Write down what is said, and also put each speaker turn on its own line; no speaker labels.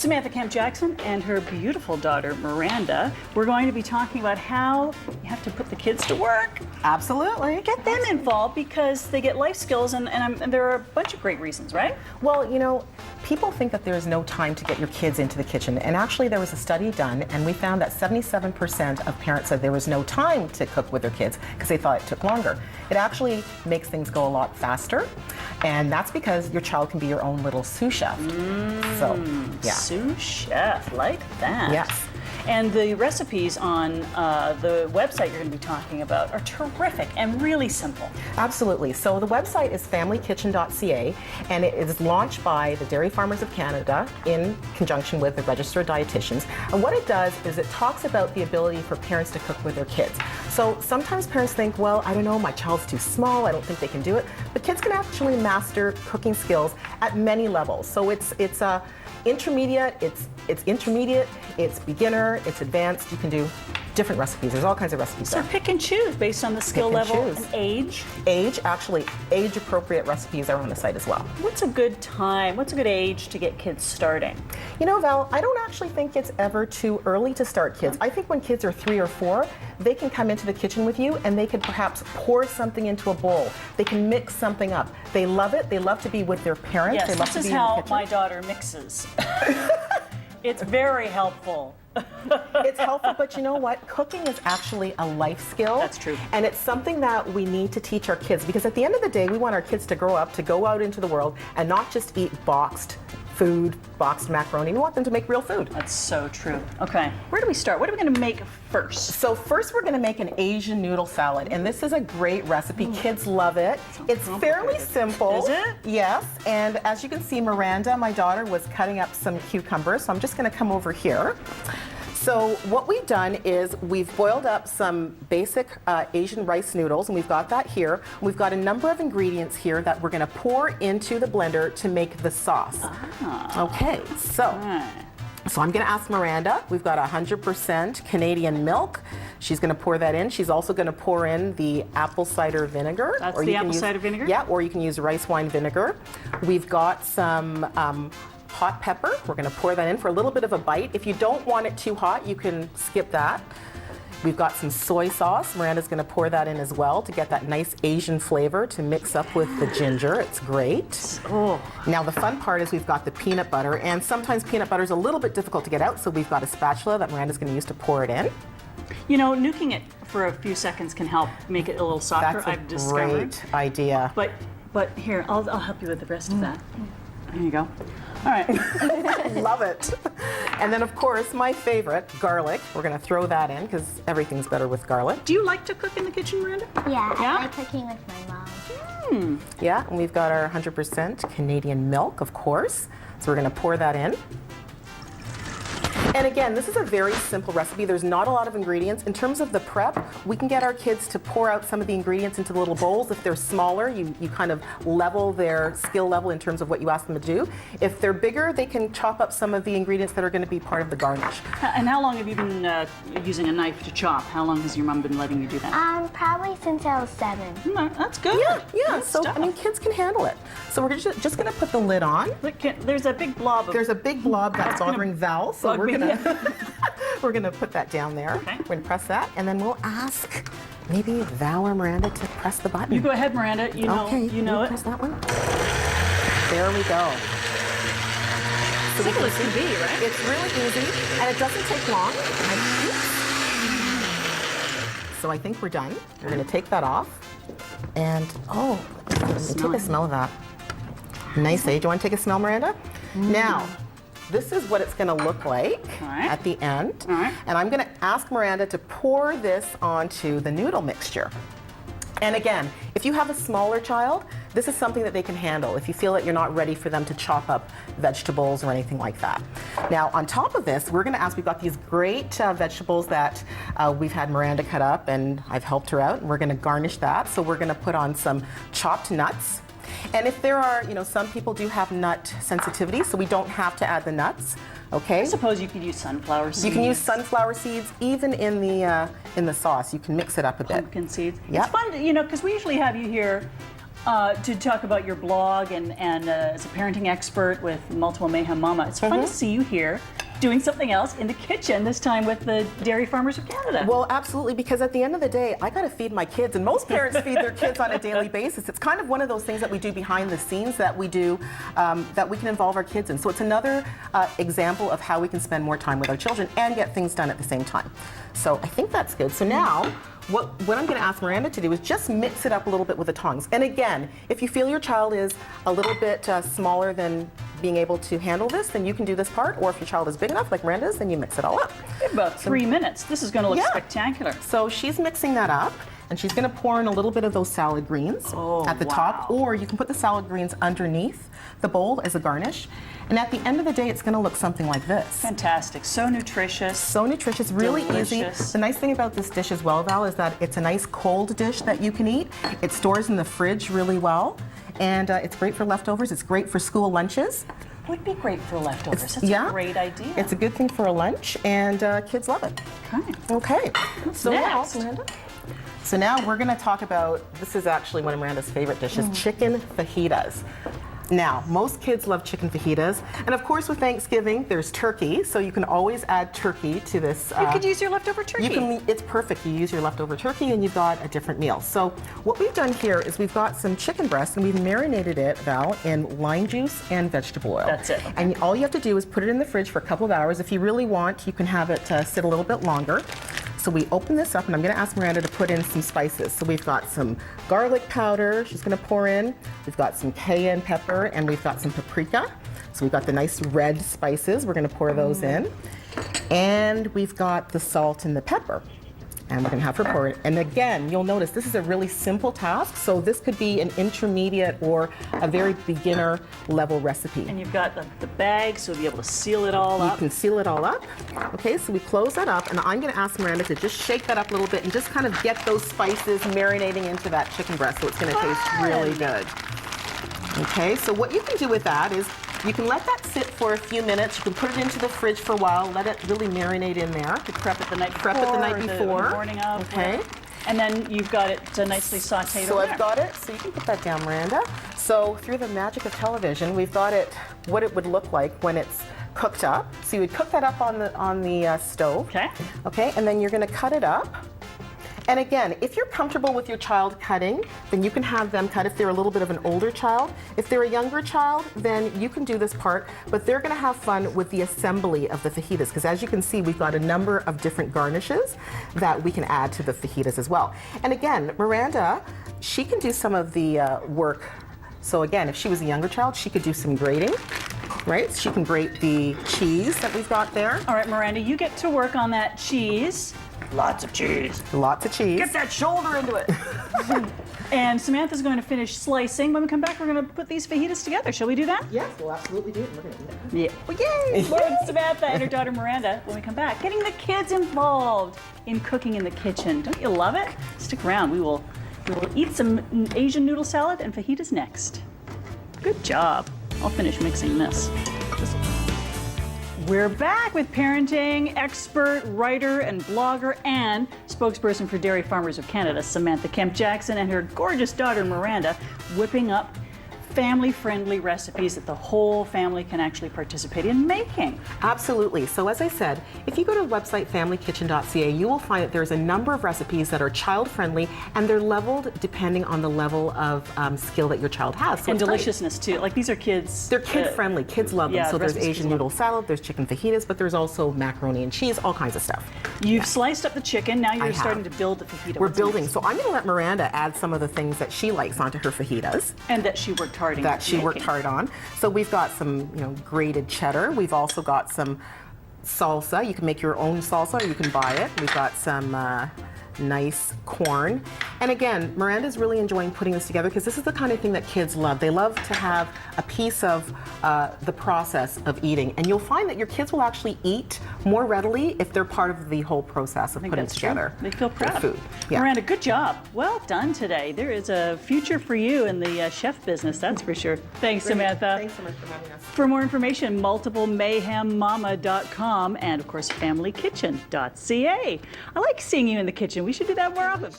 Samantha Kemp Jackson and her beautiful daughter, Miranda. We're going to be talking about how you have to put the kids to work.
Absolutely.
Get them involved because they get life skills, and there are a bunch of great reasons, right?
Well, you know, people think that there is no time to get your kids into the kitchen, and actually there was a study done, and we found that 77% of parents said there was no time to cook with their kids because they thought it took longer. It actually makes things go a lot faster, and that's because your child can be your own little sous chef. So, yeah.
Sous chef, like that.
Yes.
And the recipes on the website you're going to be talking about are terrific and really simple.
Absolutely. So the website is familykitchen.ca, and it is launched by the Dairy Farmers of Canada in conjunction with the registered dietitians. And what it does is it talks about the ability for parents to cook with their kids. So sometimes parents think, well, I don't know, my child's too small, I don't think they can do it. But kids can actually master cooking skills at many levels. So it's intermediate, it's beginner, it's advanced. You can do different recipes. There's all kinds of recipes
So
there.
pick and choose based on the skill
Pick and
level
choose.
and age.
Actually, age-appropriate recipes are on the site as well.
What's a good time? What's a good age to get kids starting?
You know, Val, I don't actually think it's ever too early to start kids. I think when kids are 3 or 4, they can come into the kitchen with you and they can perhaps pour something into a bowl. They can mix something up. They love it. They love to be with their parents.
Yes,
they love
this
to
is
be in the
how
kitchen.
my daughter mixes. It's very helpful.
It's helpful, but you know what? Cooking is actually a life skill.
That's true.
And it's something that we need to teach our kids, because at the end of the day, we want our kids to grow up, to go out into the world and not just eat boxed food, boxed macaroni. We want them to make real food.
That's so true. Okay, where do we start? What are we going to make first?
So first we're going to make an Asian noodle salad, and this is a great recipe. Kids love it. It's fairly simple.
Is it?
Yes, and as you can see, Miranda, my daughter, was cutting up some cucumbers, so I'm just going to come over here. So what we've done is we've boiled up some basic Asian rice noodles, and we've got that here. We've got a number of ingredients here that we're going to pour into the blender to make the sauce. Okay, so I'm going to ask Miranda. We've got 100% Canadian milk. She's going to pour that in. She's also going to pour in the apple cider vinegar.
That's
or
the
you can
apple
use-
cider vinegar?
Yeah, or you can use rice wine vinegar. We've got some hot pepper. We're going to pour that in for a little bit of a bite. If you don't want it too hot, you can skip that. We've got some soy sauce. Miranda's going to pour that in as well to get that nice Asian flavor to mix up with the ginger. It's great.
Oh.
Now the fun part is we've got the peanut butter, and sometimes peanut butter is a little bit difficult to get out, so we've got a spatula that Miranda's going to use to pour it in.
You know, nuking it for a few seconds can help make it a little softer,
That's a
I've discovered.
great idea.
But here, I'll help you with the rest of that. There you go. All right.
Love it. And then, of course, my favorite, garlic. We're going to throw that in because everything's better with garlic.
Do you like to cook in the kitchen, Miranda?
Yeah,
Yeah?
I like cooking with my mom.
Yeah, and we've got our 100% Canadian milk, of course. So we're going to pour that in. And again, this is a very simple recipe. There's not a lot of ingredients. In terms of the prep, we can get our kids to pour out some of the ingredients into the little bowls. If they're smaller, you kind of level their skill level in terms of what you ask them to do. If they're bigger, they can chop up some of the ingredients that are going to be part of the garnish.
And how long have you been using a knife to chop? How long has your mom been letting you do that?
Probably since I was 7.
That's good.
Yeah,
Good
so
stuff.
I mean, kids can handle it. So we're just going to put the lid on.
Look, there's a big blob of
There's a big blob that's bothering Val, so
bug
we're
me.
gonna we're gonna put that down there.
Okay.
We're gonna press that, and then we'll ask maybe Val or Miranda to press the button.
You go ahead, Miranda. You know,
Okay,
you know
will
it.
press that one. There we go. So we
Simple
can
as can
see-
be, right?
It's really easy, and it doesn't take long. So I think we're done. We're gonna take that off, and take a smell of that. Nice, eh? Do you want to take a smell, Miranda? Now, this is what it's going to look like
All right.
at the end.
All right.
And I'm going to ask Miranda to pour this onto the noodle mixture. And again, if you have a smaller child, this is something that they can handle if you feel that you're not ready for them to chop up vegetables or anything like that. Now, on top of this, we're going to ask, we've got these great vegetables that we've had Miranda cut up, and I've helped her out, and we're going to garnish that. So we're going to put on some chopped nuts. And if there are, some people do have nut sensitivity, so we don't have to add the nuts. Okay.
I suppose you could use sunflower seeds.
You can use sunflower seeds even in the sauce. You can mix it up a bit.
Pumpkin seeds.
Yep.
It's fun, because we usually have you here to talk about your blog and as a parenting expert with Multiple Mayhem Mama. It's fun to see you here doing something else in the kitchen, this time with the Dairy Farmers of Canada.
Well, absolutely, because at the end of the day, I got to feed my kids, and most parents feed their kids on a daily basis. It's kind of one of those things that we do behind the scenes that we do, that we can involve our kids in. So it's another example of how we can spend more time with our children and get things done at the same time. So I think that's good. So now, what I'm going to ask Miranda to do is just mix it up a little bit with the tongs. And again, if you feel your child is a little bit smaller than being able to handle this, then you can do this part. Or if your child is big enough, like Miranda's, then you mix it all up.
About 3 minutes. This is going to look spectacular.
So she's mixing that up, and she's going to pour in a little bit of those salad greens at the top, or you can put the salad greens underneath the bowl as a garnish. And at the end of the day, it's going to look something like this.
Fantastic. So nutritious.
So nutritious, really easy.
Delicious.
The nice thing about this dish as well, Val, is that it's a nice cold dish that you can eat. It stores in the fridge really well, and it's great for leftovers. It's great for school lunches.
Would be great for leftovers. That's a great idea.
It's a good thing for a lunch, and kids love it. Okay. So
next?
now, Miranda? So now we're going to talk about, this is actually one of Miranda's favorite dishes, chicken fajitas. Now, most kids love chicken fajitas, and of course with Thanksgiving, there's turkey, so you can always add turkey to this.
You could use your leftover turkey.
It's perfect. You use your leftover turkey and you've got a different meal. So what we've done here is we've got some chicken breast and we've marinated it, Val, in lime juice and vegetable oil.
That's it. Okay.
And all you have to do is put it in the fridge for a couple of hours. If you really want, you can have it sit a little bit longer. So we open this up, and I'm going to ask Miranda to put in some spices. So we've got some garlic powder she's going to pour in. We've got some cayenne pepper, and we've got some paprika. So we've got the nice red spices. We're going to pour those in. And we've got the salt and the pepper. And we're going to have her pour it. And again, you'll notice this is a really simple task. So this could be an intermediate or a very beginner level recipe.
And you've got the bag, so you'll be able to seal it all up.
You can seal it all up. Okay, so we close that up, and I'm going to ask Miranda to just shake that up a little bit and just kind of get those spices marinating into that chicken breast, so it's going to taste really good. Okay, so what you can do with that is you can let that sit for a few minutes. You can put it into the fridge for a while, let it really marinate in there.
To prep it the night
Prep
before.
it the night before.
The morning of.
Okay.
And then you've got it nicely sauteed
So
over
I've
there.
got it, so you can put that down, Miranda. So through the magic of television, we've got it, what it would look like when it's cooked up. So you would cook that up on the stove.
Okay.
Okay, and then you're going to cut it up. And again, if you're comfortable with your child cutting, then you can have them cut if they're a little bit of an older child. If they're a younger child, then you can do this part, but they're going to have fun with the assembly of the fajitas, because as you can see, we've got a number of different garnishes that we can add to the fajitas as well. And again, Miranda, she can do some of the work. So again, if she was a younger child, she could do some grating, right? She can grate the cheese that we've got there.
All right, Miranda, you get to work on that cheese. Lots of cheese.
Lots of cheese.
Get that shoulder into it. And Samantha's going to finish slicing. When we come back, we're going to put these fajitas together. Shall we do that?
Yes, we'll absolutely do it. We're going to eat it.
Yeah. Well, yay! Lauren, Samantha, and her daughter Miranda, when we come back, getting the kids involved in cooking in the kitchen. Don't you love it? Stick around. We will eat some Asian noodle salad and fajitas next. Good job. I'll finish mixing this. We're back with parenting expert, writer, and blogger, and spokesperson for Dairy Farmers of Canada, Samantha Kemp Jackson, and her gorgeous daughter Miranda, whipping up family-friendly recipes that the whole family can actually participate in making.
Absolutely. So as I said, if you go to the website familykitchen.ca, you will find that there's a number of recipes that are child-friendly, and they're leveled depending on the level of skill that your child has. So
And
it's great.
deliciousness, too. Like, these are kids.
They're kid-friendly. Kids love them.
yeah,
So
the
there's
recipes
Asian
kids love.
noodle salad, there's chicken fajitas, but there's also macaroni and cheese, all kinds of stuff.
You've sliced up the chicken. Now you're
I have.
starting to build the fajita.
We're
What's
building.
next?
So I'm going to let Miranda add some of the things that she likes onto her fajitas.
And that she worked hard in
That she worked
making.
hard on. So we've got some, grated cheddar. We've also got some salsa. You can make your own salsa, or you can buy it. We've got some nice corn. And again, Miranda's really enjoying putting this together because this is the kind of thing that kids love. They love to have a piece of the process of eating. And you'll find that your kids will actually eat more readily if they're part of the whole process of
I think
putting
that's
together
true. They feel
their
proud.
food. Yeah.
Miranda, good job. Well done today. There is a future for you in the chef business, that's for sure. Thanks, Samantha.
Thanks so much for having us.
For more information, multiplemayhemmama.com and, of course, familykitchen.ca. I like seeing you in the kitchen. We should do that more often.